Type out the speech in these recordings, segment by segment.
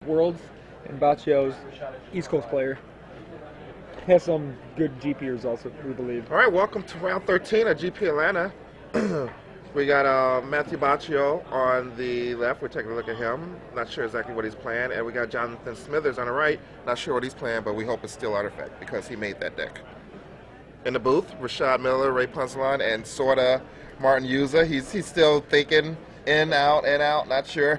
Worlds, and Boccio's East Coast player. Has some good GP results, we believe. All right, welcome to round 13 of GP Atlanta. We got Matthew Boccio on the left. We're taking a look at him. Not sure exactly what he's playing. And we got Jonathan Smithers on the right. Not sure what he's playing, but we hope it's still Artifact because he made that deck. In the booth, Rashad Miller, Ray Punsalon, and sorta Martin Yuza. He's still thinking in, out, not sure.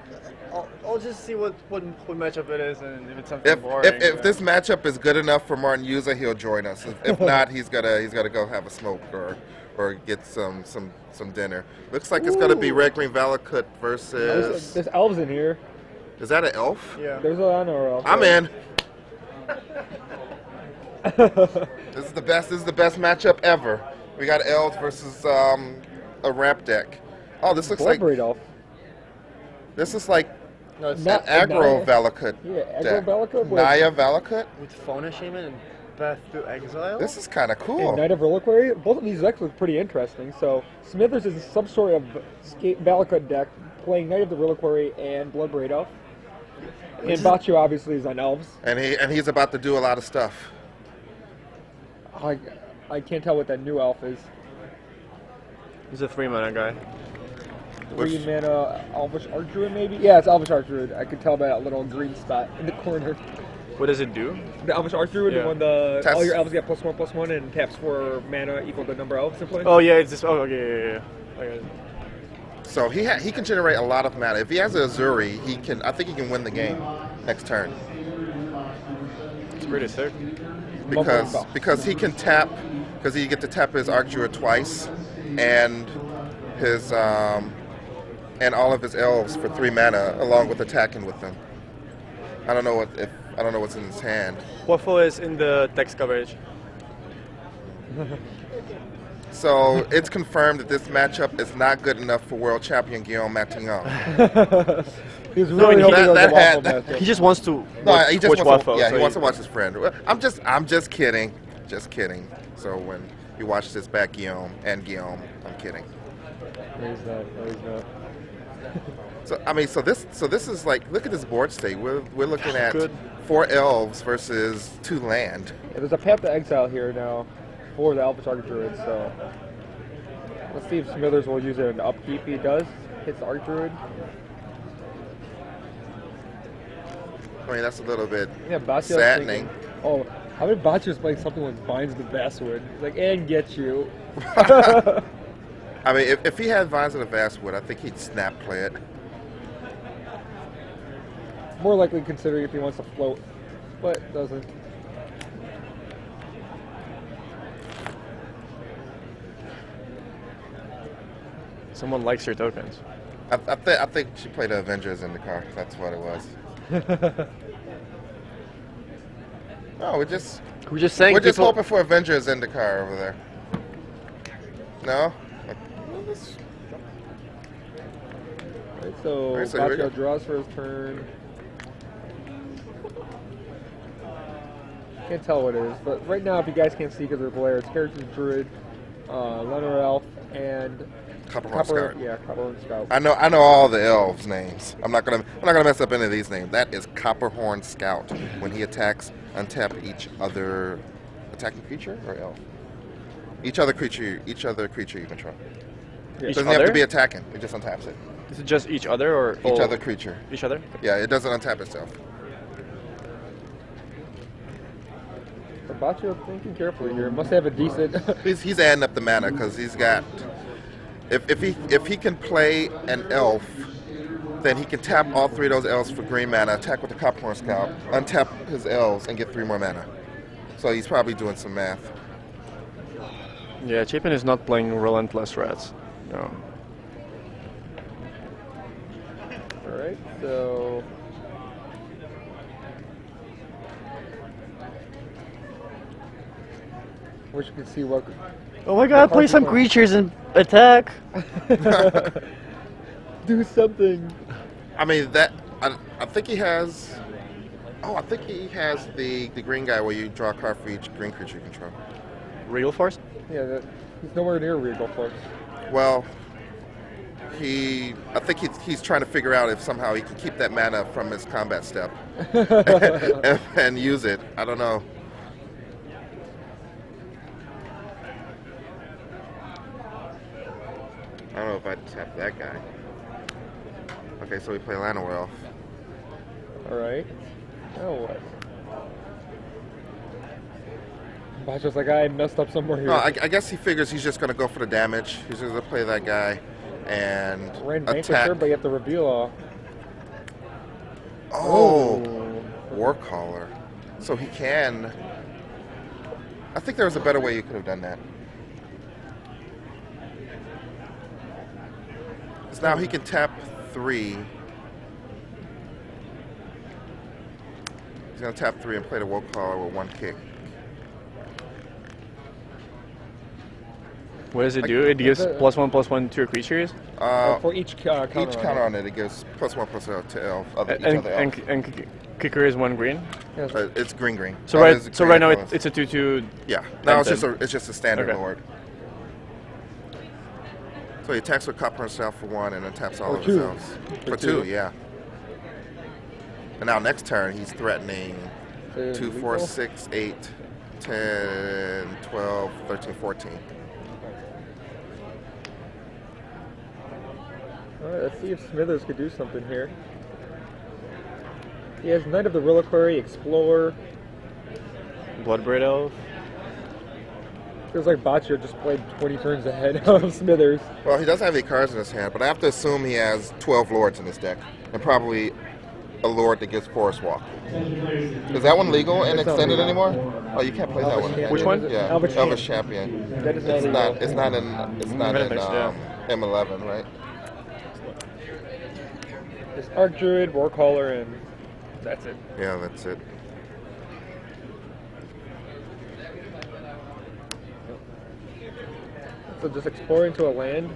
I'll just see what matchup it is, and if it's something boring. If this matchup is good enough for Martin Yuza, he'll join us. If not, he's gotta go have a smoke or get some dinner. Looks like it's gonna be Red Green Valakut versus. There's elves in here. Is that an elf? Yeah. There's a lot of elves. I'm in. This is the best. This is the best matchup ever. We got elves versus a ramp deck. Oh, this looks like. Elf. This is like. No, it's An aggro Valakut. Yeah, aggro deck. Valakut. Naya Valakut. with Fauna Shaman and Path to Exile. This is kind of And cool. Knight of Reliquary. Both of these decks look pretty interesting. So Smithers is some sort of Valakut deck playing Knight of the Reliquary and Bloodbraid Elf. And Boccio obviously is on elves. And he's about to do a lot of stuff. I can't tell what that new elf is. He's a 3-mana guy. 3-mana Elvish Archdruid maybe? Yeah, it's Elvish Archdruid. I could tell by that little green spot in the corner. What does it do? The Elvish Archdruid, Yeah. when all your elves get +1/+1 and taps for mana equal to the number of elves in play. Oh yeah, it's this. Oh okay, yeah. I got it. So he can generate a lot of mana. If he has an Azuri, I think he can win the game next turn It's pretty sick. because he can tap because he get to tap his Archdruid twice and his and all of his elves for 3 mana along with attacking with them. I don't know what's in his hand. Waffle is in the text coverage. So it's confirmed that this matchup is not good enough for world champion Guillaume Matillon. He's really hoping that- it was that a waffle had- matchup. He just wants to No, watch, he just watch wants Waffle. to, yeah, so he wants to watch his friend. I'm just kidding, just kidding. So when you watch this back, Guillaume, I'm kidding. No, he's not. No, he's not. So this is like, look at this board state. We're looking at Good. 4 elves versus 2 land. Yeah, there's a Path to Exile here now for the Elvish Archdruid, so let's see if Smithers will use it in upkeep. He does. Hits the Archdruid. I mean, that's a little bit Yeah, Boccio's saddening. thinking, oh, how did Boccio's playing something like Vines the Basswood? He's like, and get you. I mean, if he had Vines of the Vastwood, I think he'd snap play it. More likely considering if he wants to float, but doesn't. Someone likes your tokens. I think she played the Avengers in the car. That's what it was. No, we're just hoping for Avengers in the car over there. No? Right, so Alright, so here we go. Boccio draws for his turn. Can't tell what it is, but right now, if you guys can't see because of the glare, it's Heritage Druid, Leonard Elf, and Copperhorn Scout. Yeah, Copperhorn Scout. I know all the elves' names. I'm not gonna mess up any of these names. That is Copperhorn Scout. When he attacks, untap each other attacking creature or elf. Each other creature you control. Yeah. Each Doesn't other? have to be attacking. It just untaps it. Is it just each other or Each other creature. Each other? Yeah, it doesn't untap itself. So Boccio thinking carefully here. Must have a decent. He's adding up the mana because he's got. If he can play an elf, then he can tap all 3 of those elves for green mana, attack with the Copperhorn Scout, untap his elves, and get 3 more mana. So he's probably doing some math. Yeah, Chapin is not playing Relentless Rats. No. All right, so. Wish you could see what. Oh my god, play some creatures and attack! Do something. I mean I think he has. Oh, I think he has the green guy where you draw a card for each green creature you control. Regal Force? Yeah, he's nowhere near Regal Force. Well, I think he's trying to figure out if somehow he can keep that mana from his combat step and use it. I don't know. I don't know if I'd tap that guy. Okay, so we play Llanowar. Alright. Now what? Boccio's like, I messed up somewhere here. No, I guess he figures he's just going to go for the damage. He's going to play that guy and Ran attack. Vanquisher, but you have to reveal off. Oh, Ooh. Warcaller. So he can... I think there was a better way you could have done that. So now he can tap 3. He's going to tap 3 and play the Warcaller with 1 kick. What does it do? It gives +1/+1 to your creatures? For each counter. Each counter on it, it gives +1/+0 to elf. And kicker is 1 green? Yes. It's green. So right now it's a 2/2. Yeah. Now it's just a standard Okay. lord. So he attacks with Copper himself for 1 and then taps all For of 2. his elves. For 2, yeah. And now next turn he's threatening 2, 4, 6, 8, 10, 12, 13, 14. Alright, let's see if Smithers could do something here. He has Knight of the Reliquary, Explorer. Bloodbraid Elf. Feels like Boccio just played 20 turns ahead of Smithers. Well, he doesn't have any cards in his hand, but I have to assume he has 12 lords in his deck. And probably a lord that gets Forest Walk. Is that one legal and extended anymore? Oh, you can't play that one. Which one? Yeah, Elvis Champion. That is It's not not in yeah. M11, right? There's Archdruid, Warcaller, and that's it. Yeah, that's it. So just explore into a land.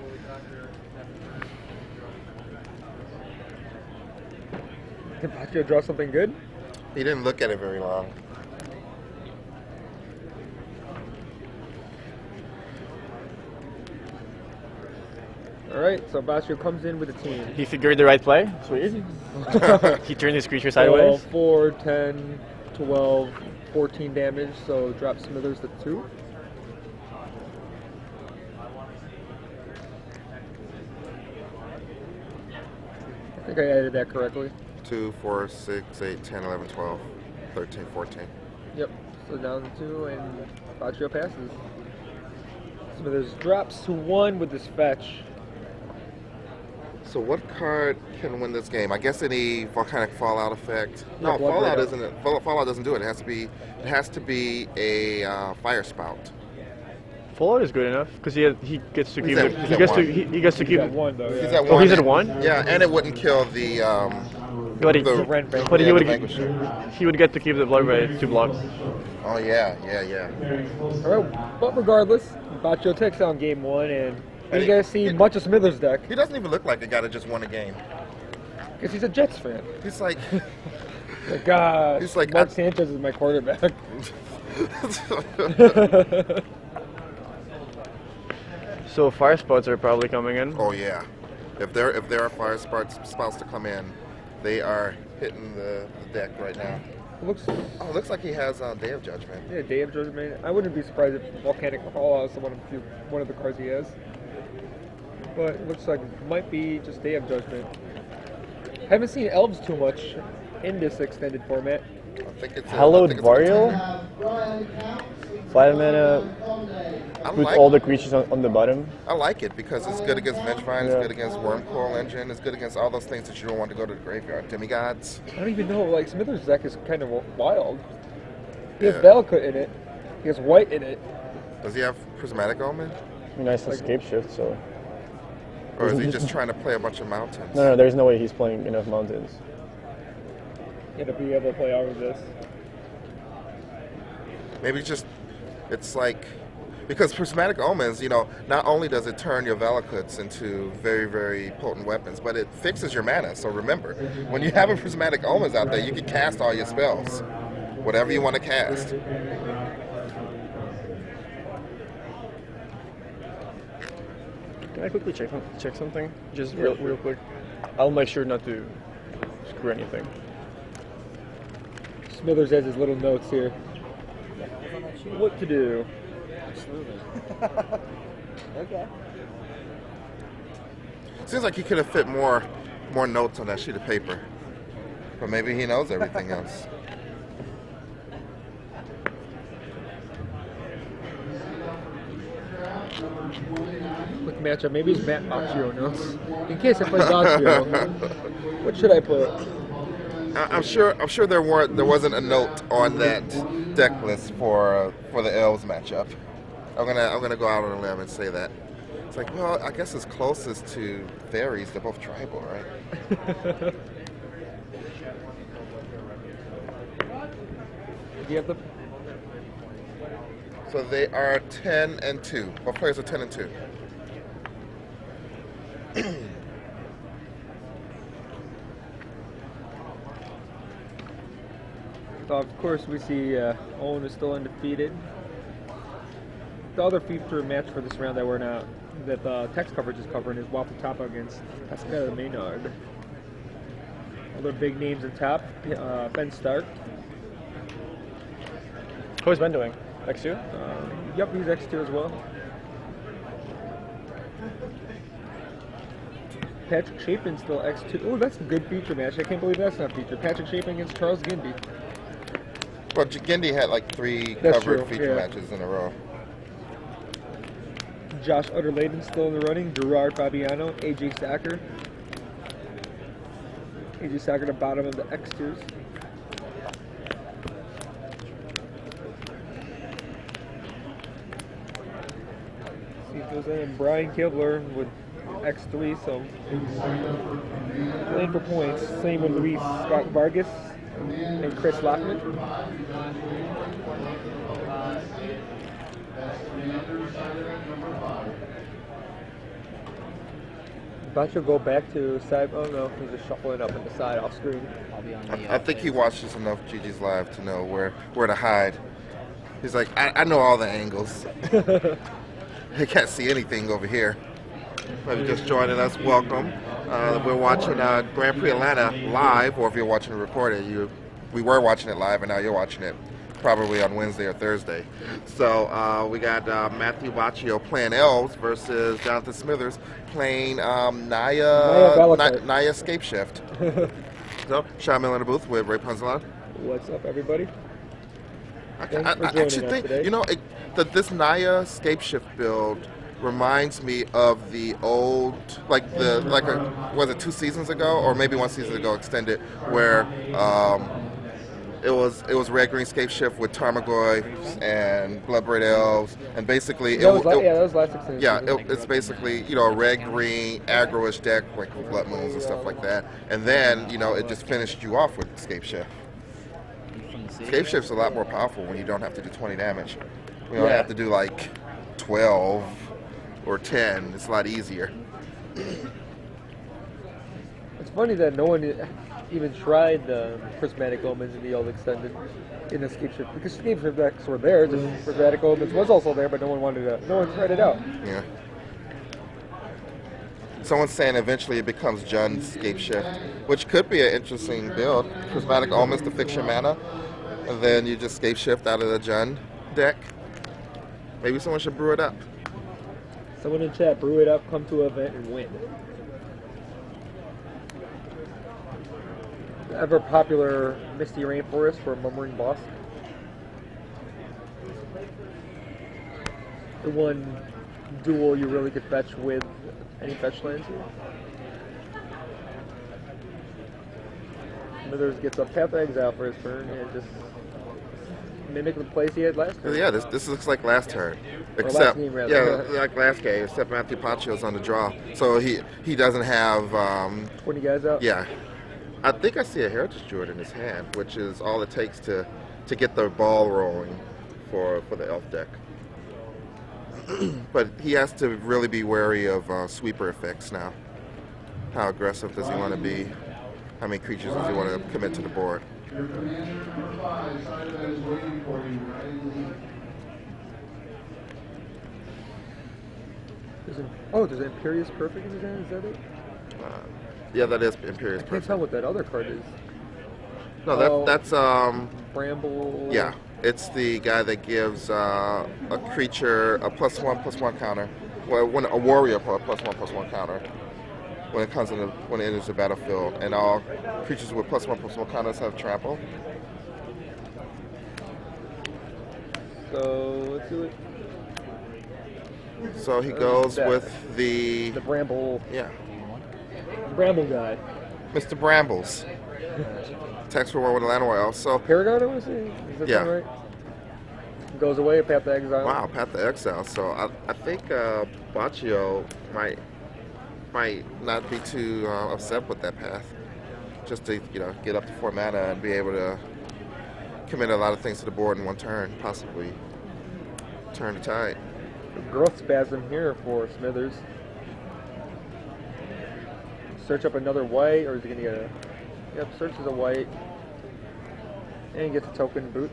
Can Boccio draw something good? He didn't look at it very long. Alright, so Boccio comes in with a team. He figured the right play. Sweet. He turned his creature sideways. 4, 10, 12, 14 damage, so drop Smithers to 2. I think I added that correctly. 2, 4, 6, 8, 10, 11, 12, 13, 14. Yep, so down to 2 and Boccio passes. Smithers drops to 1 with this fetch. So what card can win this game? I guess any volcanic fallout effect. Yeah, No, Blood fallout Red isn't it. Fallout doesn't do it. It has to be a fire spout. Fallout is good enough because he gets to keep at- the, he's he at gets to 1. he gets to He's keep. at 1 though. He's Yeah. at 1. Oh, he's at 1. Yeah, and it wouldn't kill the But he, the- Red Vanquisher. but yeah, he would the Vanquisher. he would get to keep the Bloodbraid 2 blocks. Oh yeah. Alright, but regardless, Boccio takes down game 1, and And you guys see much of Smithers' deck He doesn't even look like a guy that just won a game. because he's a Jets fan. He's like, God, He's like, Mark I- Sanchez is my quarterback. So fire spots are probably coming in. oh yeah. If there are fire spouts to come in, they are hitting the deck right now. Looks, Oh, it looks like he has Day of Judgment. yeah, Day of Judgment. I wouldn't be surprised if Volcanic Fallout is one of the cards he has. But it looks like it might be just Day of Judgment. Haven't seen Elves too much in this extended format. I think it's Hallowed I think it's Varial. 5 mana I with like, all the creatures on the bottom. I like it because it's good against Vengevine, it's Yeah. good against Wormcoil Engine, it's good against all those things that you don't want to go to the graveyard. Demigods. I don't even know, like, Smithers' deck is kind of wild. He has Yeah. Valakut in it. He has White in it. Does he have Prismatic Omen? Nice escape shift. So Or is he just trying to play a bunch of mountains? no, there's no way he's playing enough mountains. To be able to play out of this. Maybe it's like, because Prismatic Omens, not only does it turn your Valakuts into very, very potent weapons, but it fixes your mana. So remember, when you have a Prismatic Omens out there, you can cast all your spells, whatever you want to cast. Can I quickly check something? Just real quick. I'll make sure not to screw anything. Smithers has his little notes here. What to do? Absolutely. Okay. Seems like he could have fit more notes on that sheet of paper. But maybe he knows everything else. Quick matchup. Maybe it's Matt Boccio notes. In case I play Boccio, what should I put? I'm sure there wasn't a note on that deck list for the Elves matchup. I'm gonna go out on a limb and say that. It's like, well, I guess it's closest to fairies. They're both tribal, right? Do you have the? So they are 10 and 2. Both players are 10 and 2. Of course, we see Owen is still undefeated. The other feature match for this round that we're not, that the text coverage is covering, is Waffle Top against Pascal Maynard. Other big names in top, Ben Stark. How's Ben doing? X2? Yep, he's X2 as well. Patrick Chapin still X2. Oh, that's a good feature match. I can't believe that's not featured. Patrick Chapin against Charles Gindy. Well, Gindy had like 3 That's covered true, feature yeah. matches in a row. Josh Utterlayden still in the running. Gerard Fabiano, AJ Sacker. AJ Sacker, the bottom of the X2s. See if there's any. Brian Kibler with X3, so playing for points. Same with Luis Scott Vargas and Chris Lockman. About to go back to side. Oh no, he's just shuffling up in the side off screen. I'll be on the I think he watches enough ggslive to know where to hide. He's like, I know all the angles. He can't see anything over here. If you're just joining us, welcome. We're watching Grand Prix Atlanta live, or if you're watching it recorded, we were watching it live, and now you're watching it probably on Wednesday or Thursday. So we got Matthew Boccio playing Elves versus Jonathan Smithers playing Naya Scapeshift. So, Sean Miller in the booth with Ray Punzelon. What's up, everybody? I Thanks for joining actually us think, today. you know, this Naya Scapeshift build reminds me of the old, was it 2 seasons ago, or maybe 1 season ago extended, where it was red green Scapeshift with Tarmogoyfs and Bloodbraid Elves, and basically that was last extended. yeah, season. it's basically, a red-green aggro-ish deck, like with Blood Moons and stuff like that. And then, it just finished you off with Scapeshift. Scapeshift's a lot more powerful when you don't have to do 20 damage. We only have to do like 12 or 10. It's a lot easier. It's funny that no one even tried the Prismatic Omens in the old extended in the Scapeshift, because Scapeshift decks were there. Just Prismatic Omens was also there, but no one tried it out. Yeah. Someone's saying eventually it becomes Jund's Scapeshift, which could be an interesting build. Prismatic Omens to fix your mana, and then you just Scapeshift out of the Jund deck. Maybe someone should brew it up. Someone in chat, brew it up, come to an event, and win. The ever popular Misty Rainforest for Murmuring Boss. The one duel you really could fetch with any fetch lands. Smithers gets a Path of Exile for his turn and just mimic the plays he had last turn. Yeah, this looks like last turn, last except game, rather. like last game, except Matthew Paccio's on the draw, so he doesn't have 20 guys out. Yeah, I think I see a Heritage Druid in his hand, which is all it takes to get the ball rolling for the Elf deck. But he has to really be wary of sweeper effects now. How aggressive does he want to be? How many creatures does he want to commit to the board? there's an Imperious Perfect in his hand. Is that it? Yeah, that is Imperious I can't Perfect. tell what that other card is. No, that's Bramble. yeah. It's the guy that gives a creature a +1/+1 counter. Well, when a warrior +1/+1 counter when it enters the battlefield, and all creatures with +1/+1 counters have trample. So let's do it. So he goes that. with the Bramble. yeah, Bramble guy. Mr. Brambles. Text for one with a land royal. So Paragon, I want to say. Is that Yeah. right? Goes away, Path to Exile. wow, Path to Exile. So I think Boccio might not be too upset with that path. Just to get up to 4 mana and be able to commit a lot of things to the board in one turn, possibly turn the tide. Growth Spasm here for Smithers. Search up another white, or is he going to get a... Yep, searches a white. And he gets a token boot.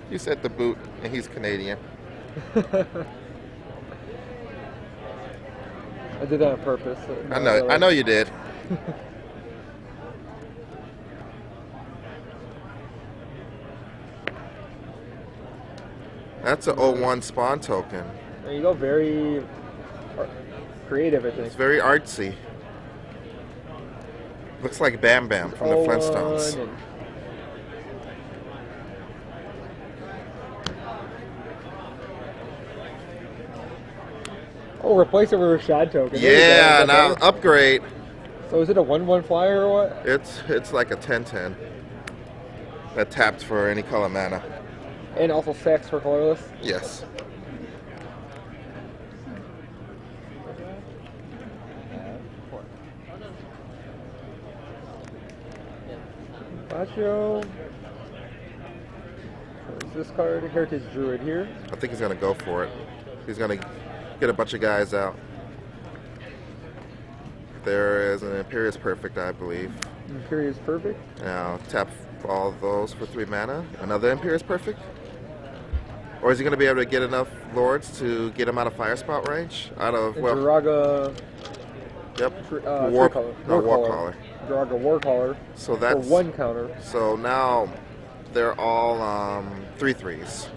You said the boot, and he's Canadian. I did that on purpose. I know you did. That's an 01 spawn token. There you go, very creative, I think. It's very artsy. Looks like Bam Bam from the Flintstones. and- Oh, replace it with a Rashad token. There you go. Yeah, Is that now better? upgrade. So is it a 1/1 flyer or what? It's like a 10/10 that taps for any color mana. And also sacks for colorless. Yes. Boccio. Is this card Heritage Druid here? I think he's gonna go for it. He's gonna get a bunch of guys out. There is an Imperious Perfect, I believe. Imperious Perfect. Now tap all of those for 3 mana. Another Imperious Perfect? Or is he going to be able to get enough lords to get him out of Fire Spout range? Out of, well, Jiraga. yep, War Caller. Warcaller. Jiraga Warcaller. So For that's 1 counter. So now they're all 3/3s,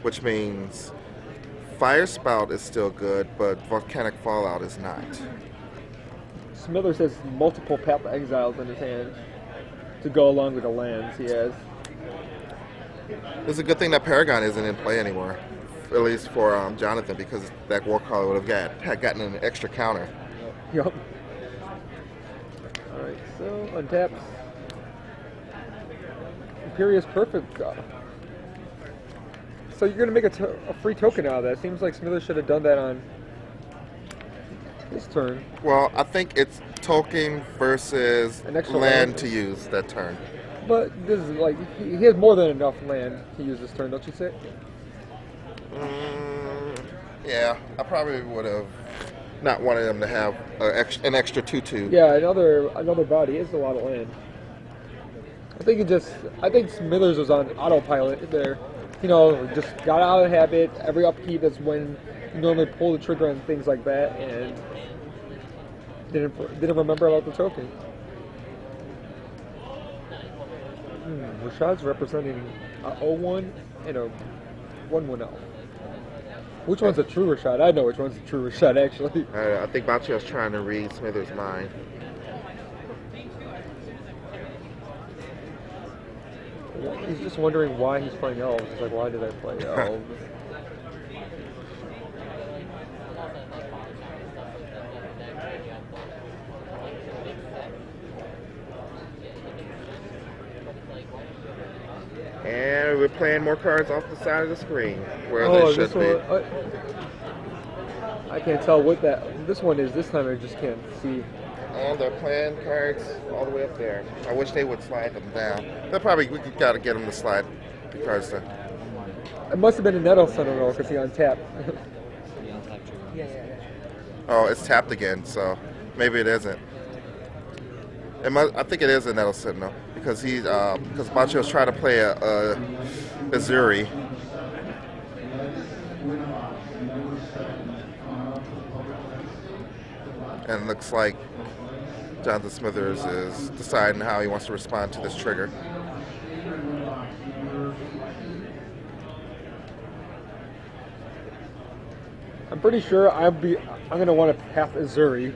which means Fire Spout is still good, but Volcanic Fallout is not. Smithers has multiple Path to Exiles in his hand to go along with the lands he has. It's a good thing that Paragon isn't in play anymore, at least for Jonathan, because that Warcaller would have gotten an extra counter. Yup. Alright, so untaps. Imperious Perfect. So you're going to make a free token out of that. Seems like Smithers should have done that on his turn. Well, I think it's token versus An extra land land. to use that turn. But this is like, he has more than enough land to use this turn, don't you say? Yeah, I probably would have not wanted him to have an extra 2/2. Yeah, another body is a lot of land. I think Smithers was on autopilot there. Just got out of the habit. Every upkeep is when you normally pull the trigger and things like that, and didn't remember about the token. Rashad's representing a 0-1 and a 1/1 elf. Which one's a true Rashad? I know which one's a true Rashad, actually. I think Boccio's trying to read Smithers' mind. He's just wondering why he's playing elves. He's like, why did I play elves? And we're playing more cards off the side of the screen where Oh, they should this be. one, I can't tell what this one is this time. I just can't see. And they're playing cards all the way up there. I wish they would slide them down. We got to get them to slide the cards down. It must have been a Nettle Sentinel because he untapped. Oh, it's tapped again, so maybe it isn't. I think it is a Nettle Sentinel because Boccio's trying to play a Azuri. And it looks like Jonathan Smithers is deciding how he wants to respond to this trigger. I'm pretty sure I'm gonna want to path Azuri.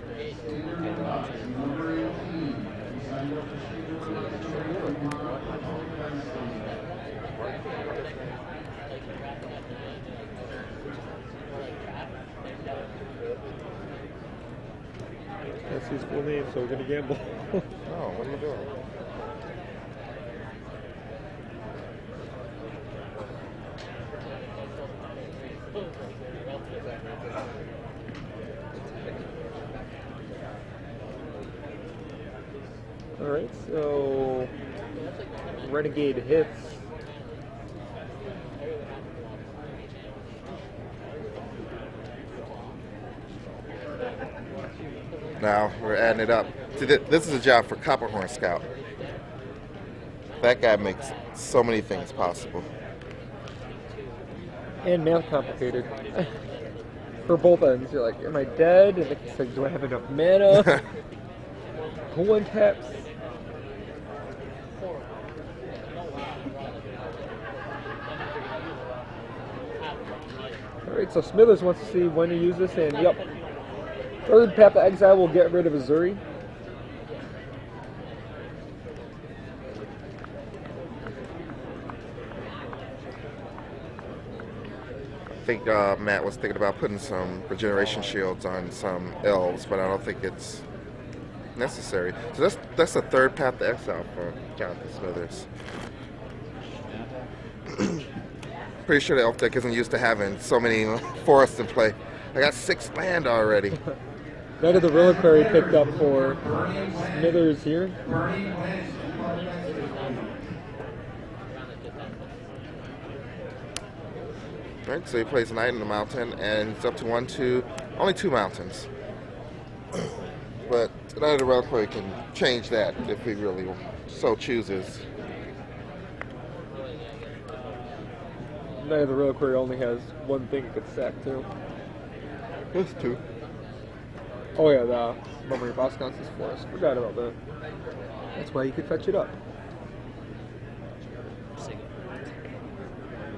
That's his full name, so we're gonna gamble. Oh, what are you doing? Alright, so Renegade hits. Now we're adding it up. See, this is a job for Copperhorn Scout. That guy makes so many things possible. And math complicated. For both ends, you're like, am I dead? And it's like, do I have enough mana? Who one taps? Alright, so Smithers wants to see when to use this, and yep. Third Path of Exile will get rid of Azuri. I think Matt was thinking about putting some regeneration shields on some elves, but I don't think it's necessary. So that's the third Path to Exile for Jonathan Smithers. Pretty sure the elf deck isn't used to having so many forests in play. I got 6 land already. Knight of the Reliquary picked up for Smithers here. Right, so he plays Knight in the mountain, and it's up to only 2 mountains. But Knight of the Reliquary can change that if he really so chooses. Knight of the Reliquary only has one thing it gets sacked to. That's 2. Oh yeah, the Memory of Boscon's Forest. Forgot about that. That's why you could fetch it up. See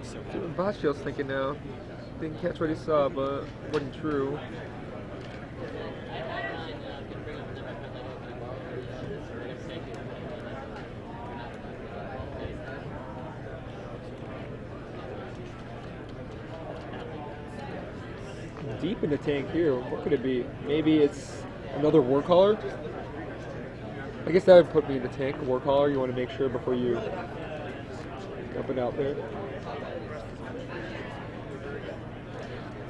what Boccio's thinking now. Didn't catch what he saw, but wasn't true. Deep in the tank here. What could it be? Maybe it's another Warcaller? I guess that would put me in the tank. Warcaller, you want to make sure before you dump it out there.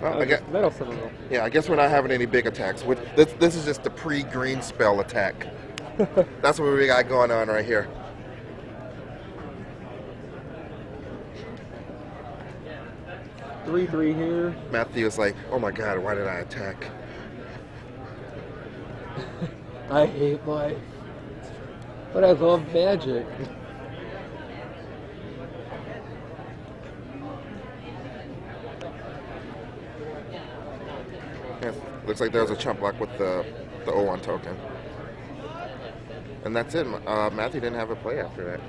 Well, That'll settle though. yeah, I guess we're not having any big attacks. This is just the pre-green spell attack. That's what we got going on right here. Three here. Matthew is like, oh my god, why did I attack? I hate life, but I love magic. Yes, looks like there was a chump block with the O1 token. And that's it. Matthew didn't have a play after that.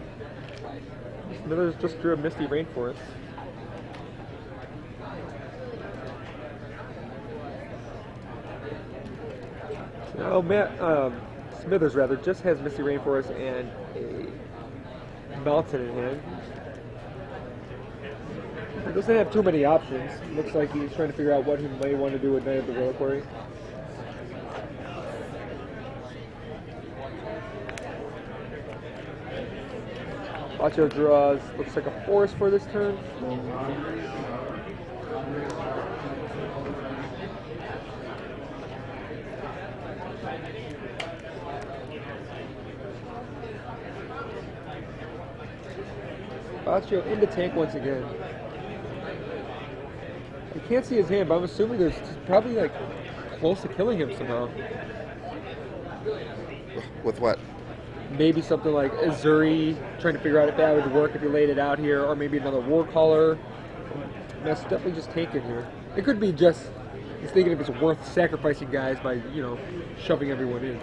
Smithers just drew a Misty Rainforest. Oh, Smithers rather just has Misty Rainforest and a mountain in hand. He doesn't have too many options. Looks like he's trying to figure out what he may want to do with Knight of the Reliquary. Boccio draws, looks like a forest for this turn. Boccio in the tank once again. You can't see his hand, but I'm assuming there's probably like close to killing him somehow. With what? Maybe something like Azuri, trying to figure out if that would work if you laid it out here, or maybe another Warcaller. That's definitely just tanking here. It could be just He's thinking if it's worth sacrificing guys by, you know, shoving everyone in.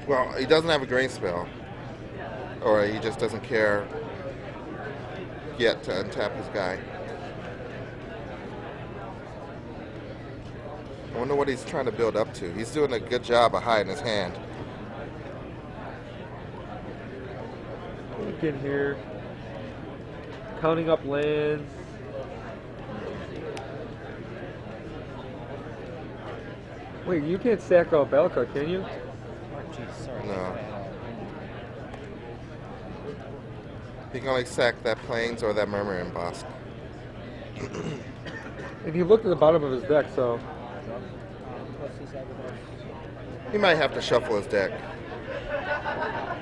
Well, he doesn't have a green spell, or he just doesn't care yet to untap his guy. I wonder what he's trying to build up to. He's doing a good job of hiding his hand. Look in here. Counting up lands. Wait, you can't sack out Valakut, can you? Jeez, sorry. No. He can only sack that Plains or that Murmuring Bosk. And he looked at the bottom of his deck, so What's this sacrifice? He might have to shuffle his deck. Yeah,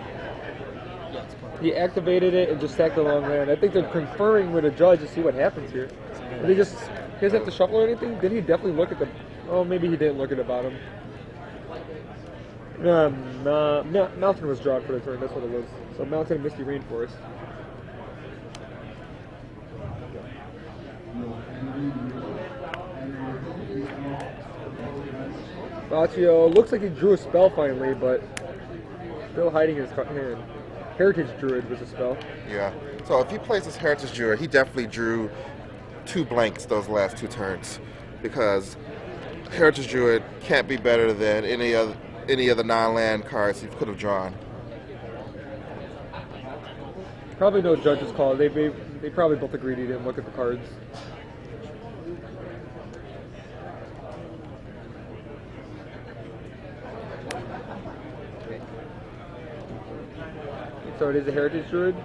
it's part he activated it and just sacked the long land. I think they're conferring with a judge to see what happens here. Did he just, he doesn't have to shuffle or anything? Did he definitely look at the, oh, maybe he didn't look at the bottom. Mountain was drawn for the turn, that's what it was. So Mountain and Misty Rainforest. Boccio looks like he drew a spell finally, but still hiding his hand. Heritage Druid was a spell. Yeah. So if he plays his Heritage Druid, he definitely drew 2 blanks those last 2 turns, because Heritage Druid can't be better than any of the non-land cards he could have drawn. Probably no judge's call. They probably both agreed he didn't look at the cards. So it is a Heritage Druid.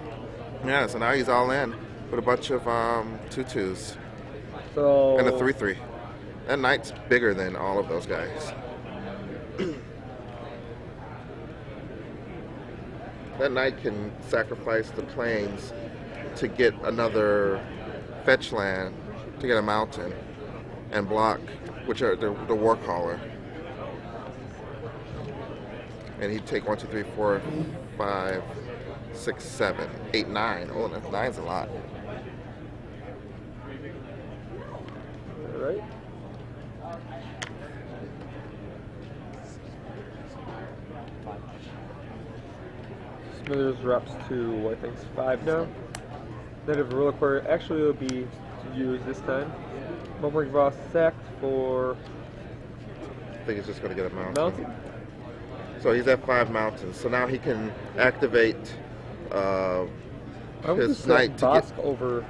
Yeah. So now he's all in with a bunch of 2/2s So and a 3/3. That Knight's bigger than all of those guys. That Knight can sacrifice the Plains to get another fetch land, to get a mountain, and block, which are the Warcaller. And he'd take 1, 2, 3, 4, 5, 6, 7, 8, 9. Oh, that's 9's a lot. all right. Smithers drops to, I think, 5 now. Native Reliquary actually will be used this time. Murmuring Voss sacked for I think he's just going to get a mountain. Mountain. So he's at 5 mountains. So now he can activate I would his just Knight set to Bosk over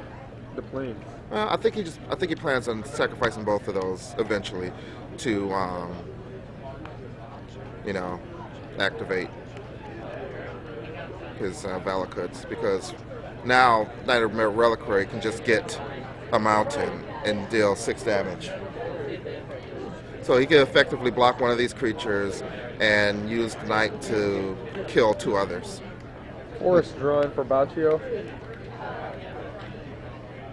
the Plains. I think he plans on sacrificing both of those eventually to, activate his Valakuts, because now Knight of Reliquary can just get a mountain and deal 6 damage. So he can effectively block one of these creatures and use the Knight to kill 2 others. Forest drawn for Boccio.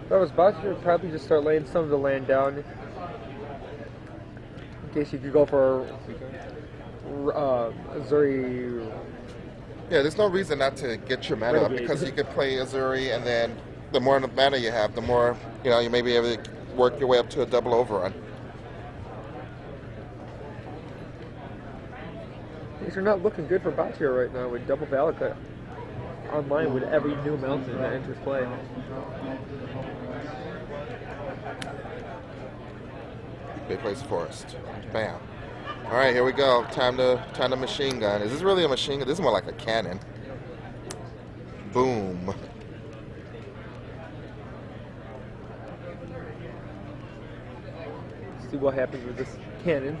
If I was Boccio, would probably just start laying some of the land down. In case you could go for Azuri. Yeah, there's no reason not to get your mana up, Renegade. because you could play Azuri, and then the more mana you have, the more you may be able to work your way up to a double overrun. Things are not looking good for Boccio right now with double Valakut online with every new mountain that enters play. They plays Forest. Bam. All right, here we go. Time to machine gun. Is this really a machine gun? This is more like a cannon. Boom. See what happens with this cannon.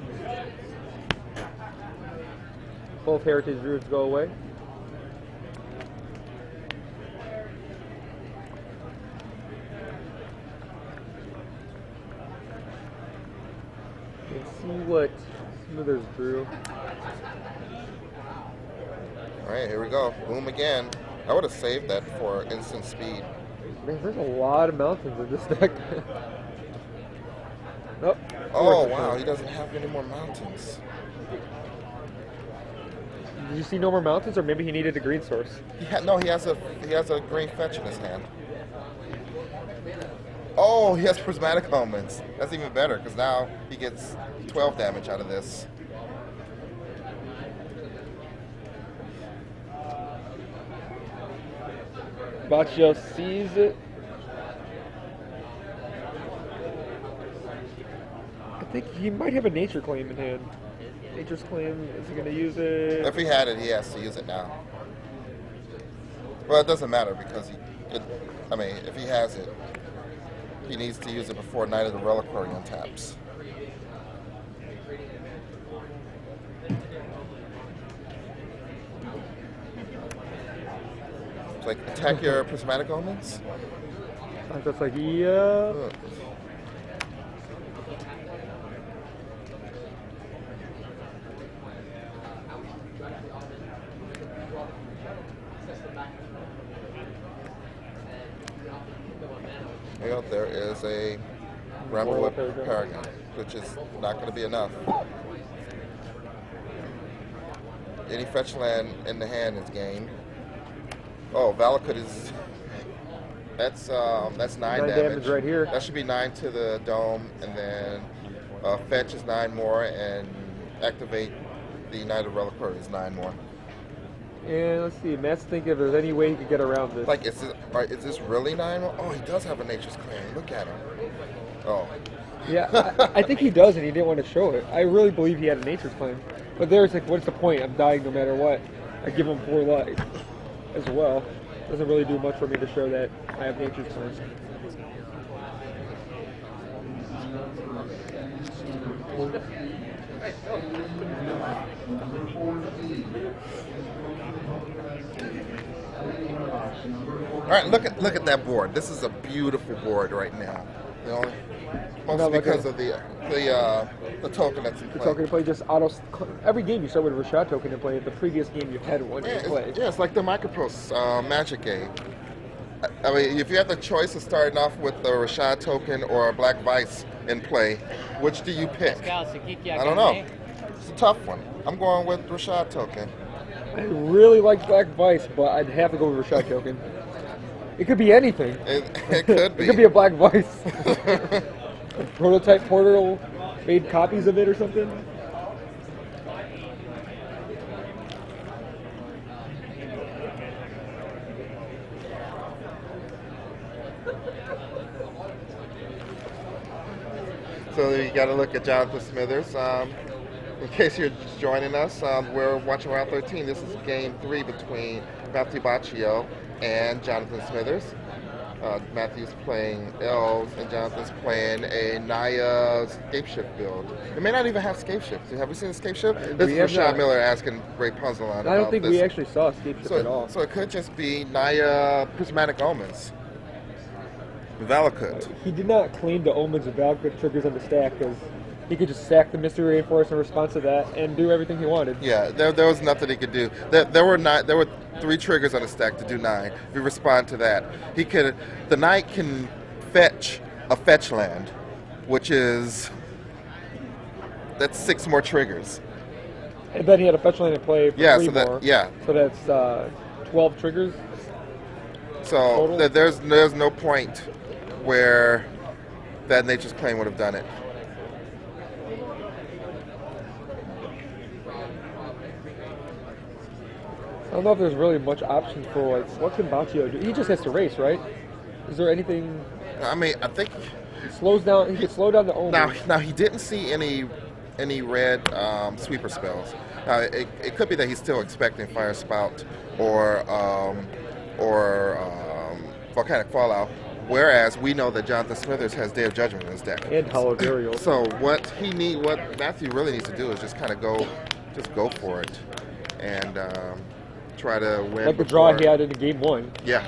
Both Heritage Druids go away. Let's see what Smithers drew. All right, here we go. Boom again. I would have saved that for instant speed. Man, there's a lot of mountains in this deck. Nope. Oh, wow, he doesn't have any more mountains. Did you see no more mountains, or maybe he needed a green source? He has a green fetch in his hand. Oh, he has prismatic omens. That's even better because now he gets 12 damage out of this. Boccio sees it. I think he might have a nature claim in hand. Nature's claim, is he going to use it? If he had it, he has to use it now. Well, it doesn't matter because if he has it, he needs to use it before Knight of the Reliquary untaps. Like, attack your prismatic omens? I'm just like, yeah. Ugh. Well, there is a Ramblewhip Paragon, which is not going to be enough. Any fetch land in the hand is gained. Oh, Valakut is... That's 9 damage right here. That should be 9 to the dome, and then fetch is 9 more, and activate the Knight of Reliquary is 9 more. And let's see, Matt's thinking if there's any way he could get around this. Like, is this really 9 more? Oh, he does have a Nature's Claim. Look at him. Oh. Yeah, I think he does, and he didn't want to show it. I really believe he had a nature's claim. But there's like, what's the point? I'm dying no matter what. I give him 4 life as well. Doesn't really do much for me to show that I have nature's claim. All right, look at that board. This is a beautiful board right now. You know, mostly because of the token that's in play. The token to play just auto. Every game you start with a Rashad token to play. The previous game you had one to play. It's like the Microprose Magic game. I mean, if you have the choice of starting off with the Rashad token or a Black Vice in play, which do you pick? I don't know. It's a tough one. I'm going with Rashad token. I really like Black Vice, but I'd have to go with Rashad token. It could be anything. It could be. It could be a Black Vice. A prototype portal made copies of it or something. So you got to look at Jonathan Smithers. In case you're just joining us, we're watching round 13. This is game 3 between Matthew Boccio and Jonathan Smithers. Matthew's playing Elves, and Jonathan's playing a Naya Scapeshift build. It may not even have Scapeshift. Have we seen a Scapeshift? This is Rashad Miller asking Ray Punzelon about I don't think this. we actually saw Scapeshift at all. So it could just be Naya Prismatic Omens. Valakut. He did not claim the Omens of Valakut triggers on the stack because he could just stack the Mystery Reinforce in response to that and do everything he wanted. Yeah, there was nothing he could do. There were 3 triggers on the stack to do 9. If you respond to that, the knight can fetch a fetch land, which is that's 6 more triggers. And then he had a fetch land in play for 3 more. So that's 12 triggers. So there's no point where that Nature's Claim would have done it. I don't know if there's really much option for like what can Boccio do. He just has to race, right? Is there anything? I mean, I think he slows down. He can slow down the Omens. Now he didn't see any red sweeper spells. It could be that he's still expecting Fire Spout or Volcanic Fallout. Whereas we know that Jonathan Smithers has Day of Judgment in his deck. And Hollow Burial. So what Matthew really needs to do is just kind of go for it and try to win. Like the draw he had in game 1. Yeah.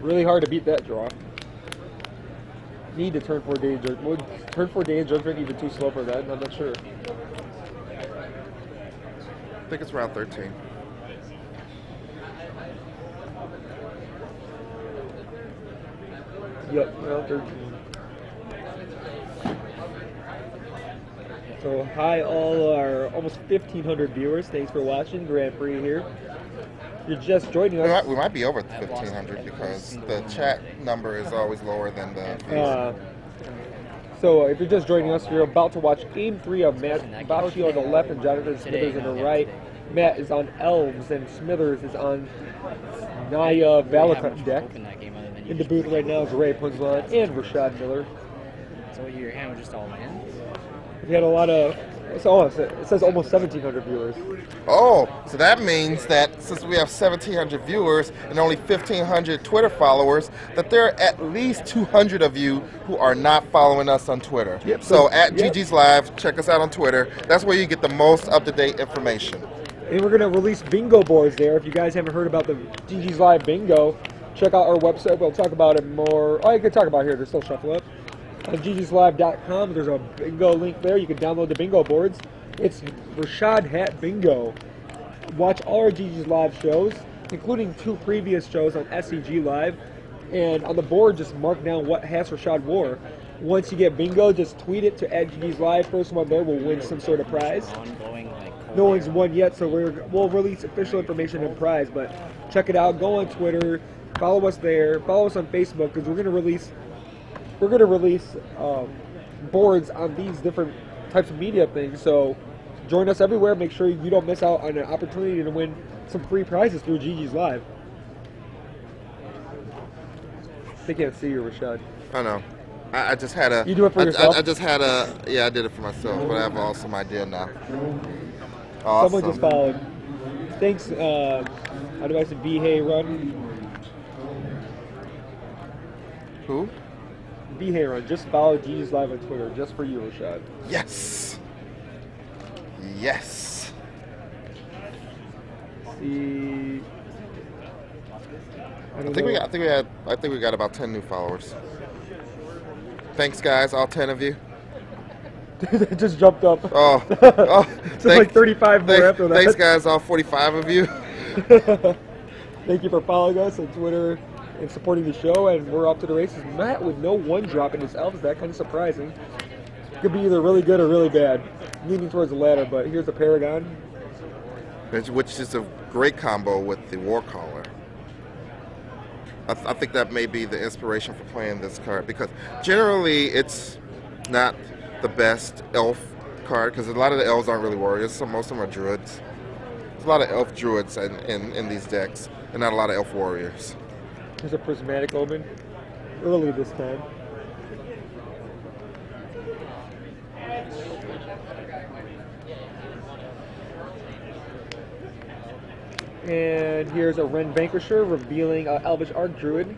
Really hard to beat that draw. Need to turn 4 Day of Judgment. Would turn 4 Day of Judgment even too slow for that? I'm not sure. I think it's round 13. Yep, round 13. So hi all our almost 1,500 viewers. Thanks for watching Grand Prix here. you're just joining We us, might be over 1,500 because the chat number is always lower than the views. so if you're just joining us, you're about to watch Game 3 of Matt Boccio on the left and Jonathan Smithers on the right. Matt is on Elves and Smithers is on Naya Valakut deck. In the booth right now is Ray Punzlan and Rashad Miller. So your hand was just all in? We had a lot of, it says almost 1,700 viewers. Oh, so that means that since we have 1,700 viewers and only 1,500 Twitter followers, that there are at least 200 of you who are not following us on Twitter. Yep. So at Yep. ggslive, check us out on Twitter. That's where you get the most up-to-date information. And we're going to release bingo boards there. If you guys haven't heard about the GG's Live bingo, check out our website. We'll talk about it more. Oh, you can talk about it here. There's still shuffle up. On ggslive.com, there's a bingo link there. You can download the bingo boards. It's Rashad Hat Bingo. Watch all our GG's Live shows, including 2 previous shows on SEG Live. And on the board, just mark down what hats Rashad wore. Once you get bingo, just tweet it to @GG's Live. First one there will win some sort of prize. No one's won yet, so we'll release official information and prize. But check it out. Go on Twitter. Follow us there. Follow us on Facebook because we're going to release boards on these different types of media things. So join us everywhere. Make sure you don't miss out on an opportunity to win some free prizes through GG's Live. They can't see you, Rashad. I know. I just had a... You do it for yourself? I just had a... Yeah, I did it for myself, but I have an awesome idea now. Awesome. Someone just followed. Thanks, how do I say, B-Hey Run? Who? B-Hey Run. Just follow GG's Live on Twitter, just for you, Rashad. Yes. Yes. See... I think we got about 10 new followers. Thanks, guys, all 10 of you. It just jumped up. Oh, So like 35 more after that. Thanks, guys, all 45 of you. Thank you for following us on Twitter and supporting the show, and we're off to the races. Matt with no 1 drop in his Elves, that kind of surprising. Could be either really good or really bad. Leaning towards the latter, but here's the Paragon. Which is a great combo with the War Caller. I think that may be the inspiration for playing this card, because generally it's not the best elf card, because a lot of the elves aren't really warriors, so most of them are druids. There's a lot of elf druids in these decks, and not a lot of elf warriors. There's a Prismatic Omen early this time. And here's a Ren Vanquisher revealing Elvish Archdruid.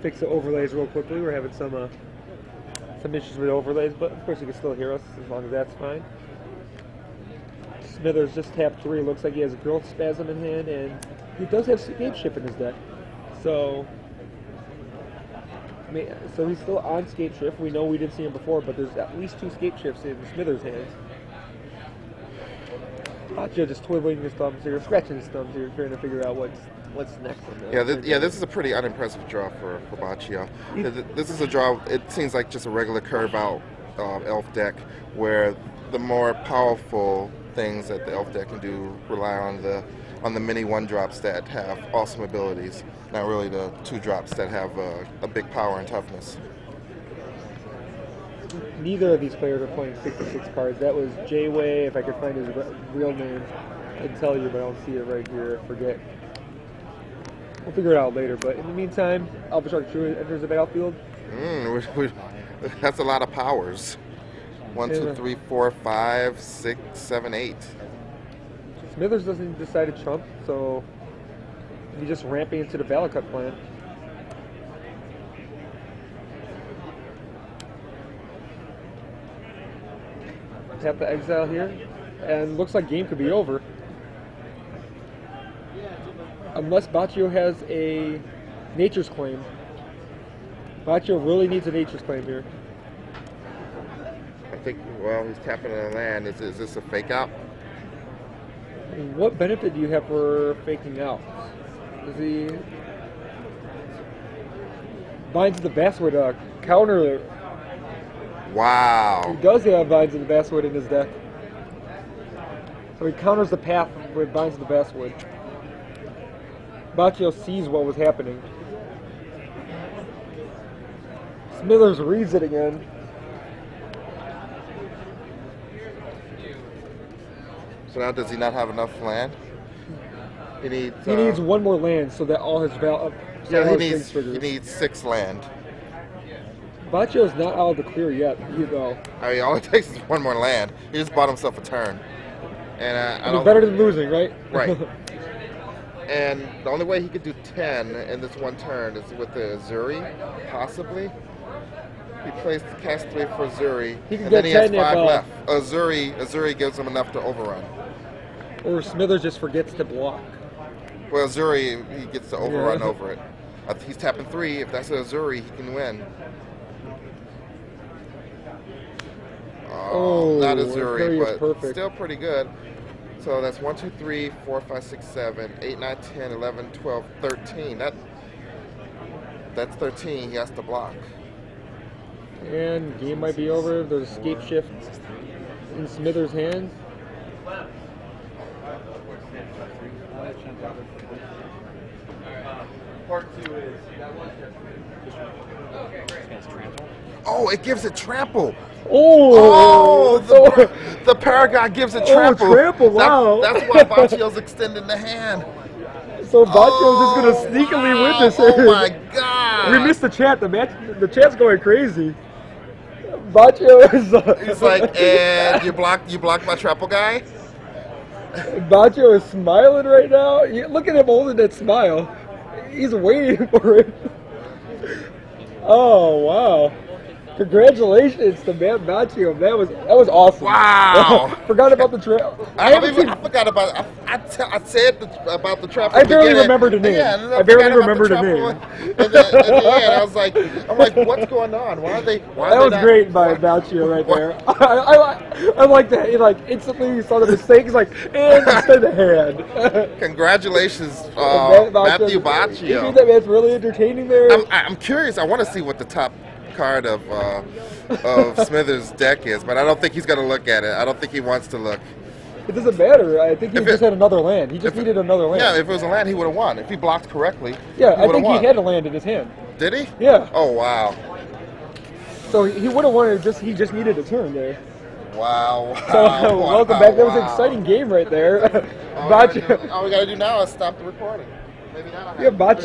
Fix the overlays real quickly. We're having some issues with overlays, but of course you can still hear us as long as that's fine. Smithers just tapped 3. Looks like he has a Growth Spasm in hand, and he does have Scape Shift in his deck. So he's still on Scape Shift. We know we didn't see him before, but there's at least 2 Scape Shifts in Smithers' hands. Boccio just twiddling his thumbs here, scratching his thumbs here, trying to figure out what's next. This is a pretty unimpressive draw for Boccio. This is a draw. It seems like just a regular curve out elf deck, where the more powerful things that the elf deck can do rely on the many 1-drops that have awesome abilities, not really the 2-drops that have a big power and toughness. Neither of these players are playing 66 cards. That was J-Way. If I could find his real name, I'd tell you, but I don't see it right here. I forget. We'll figure it out later. But in the meantime, Elvish Archdruid enters the battlefield. That's a lot of powers. 1, 2, 3, 4, 5, 6, 7, 8. Smithers doesn't decide to chump, so he's just ramping into the Valakut plant. Tap the exile here, and looks like game could be over. Unless Boccio has a Nature's Claim. Boccio really needs a Nature's Claim here. I think, well, he's tapping on the land. Is this a fake out? What benefit do you have for faking out? Does he... Binds the Vast would counter Wow. He does have Vines of the Basswood in his deck. So he counters the path with Vines of the Basswood. Boccio sees what was happening. Smithers reads it again. So now does he not have enough land? He needs one more land so that all his he needs 6 land. Boccio's not out of the clear yet, though. I mean, all it takes is one more land. He just bought himself a turn, and I don't. Better than losing, right? Right. And the only way he could do 10 in this one turn is with the Azuri, possibly. He plays the cast 3 for Azuri, and then he has 5 left. Azuri gives him enough to overrun. Or Smithers just forgets to block. Well, Azuri, he gets to overrun over it. He's tapping 3. If that's an Azuri, he can win. Oh, not Azuri, but perfect. still pretty good. So that's 1, 2, 3, 4, 5, 6, 7, 8, 9, 10, 11, 12, 13. That's 13. He has to block. And game might be over. There's escape shift in Smithers' hands. Oh, it gives it trample. Oh, the Paragon gives it trample. Oh, trample, wow. That's why Boccio's extending the hand. So Boccio's just going to sneakily win this. Oh my god. We missed the chat. The chat's going crazy. Boccio is... He's like, and you blocked my trample guy? Boccio is smiling right now. Look at him holding that smile. He's waiting for it. Oh, wow. Congratulations to Matt Boccio. That was awesome. Wow. Forgot about the trail. I forgot about it. I said about the trap. I barely remember the name. Yeah, I barely remember the name. And then at the end, I was like, what's going on? Why are they? That was great by Boccio right there. I like that. He instantly saw the mistake. He's like, and instead of hand. Congratulations, Matthew Boccio. You think that man's really entertaining there? I'm curious. I want to see what the top card of Smithers' deck is, but I don't think he's going to look at it. I don't think he wants to look. It doesn't matter. I think he just had another land. He just needed another land. Yeah, if it was a land, he would have won. If he blocked correctly, yeah, I think he had a land in his hand. Did he? Yeah. Oh, wow. So he would have won. He just needed a turn there. Wow. So welcome back. That was an exciting game right there. All we got to do now is stop the recording. Maybe that'll happen. Yeah, Boccio.